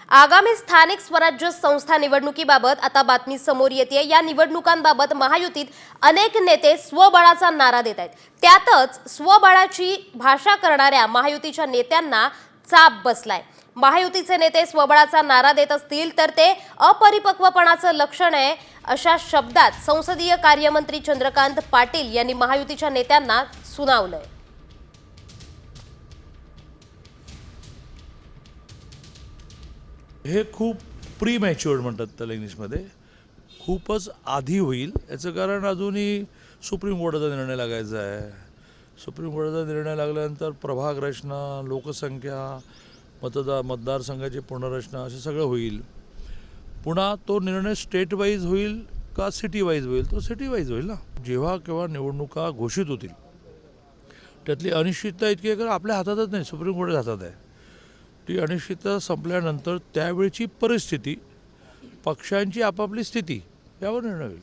आगामी स्थानिक स्वराज्य संस्था निवडणुकीबाबत आता बातमी समोर येते। या निवडणुकांबाबत महायुतीत अनेक नेते स्वबळाचा नारा देत आहेत। त्यातच स्वबळाची भाषा करणाऱ्या महायुतीच्या नेत्यांना चाप बसलाय। महायुतीचे नेते स्वबळाचा नारा देत असतील तर ते अपरिपक्वपणाचं लक्षण आहे, अशा शब्दात संसदीय कार्यमंत्री चंद्रकांत पाटील यांनी महायुतीच्या नेत्यांना सुनावलंय। हे खूप प्री मॅच्युअर्ड म्हणतात त्याला इंग्लिशमध्ये, खूपच आधी होईल। याचं कारण अजूनही सुप्रीम कोर्टाचा निर्णय लागायचा आहे। सुप्रीम कोर्टाचा निर्णय लागल्यानंतर प्रभाग रचना, लोकसंख्या, मतदारसंघाची पुनर्रचना असं सगळं होईल। पुन्हा तो निर्णय स्टेट वाईज होईल का सिटी वाईज होईल? तो सिटी वाईज होईल ना। जेव्हा केव्हा निवडणुका घोषित होतील त्यातली अनिश्चितता इतकी आहे, कारण आपल्या हातातच नाही, सुप्रीम कोर्टाच्या हातात आहे। ती अनिश्चितता संपल्यानंतर त्यावेळची परिस्थिती, पक्षांची आपापली स्थिती यावर निर्णय होईल।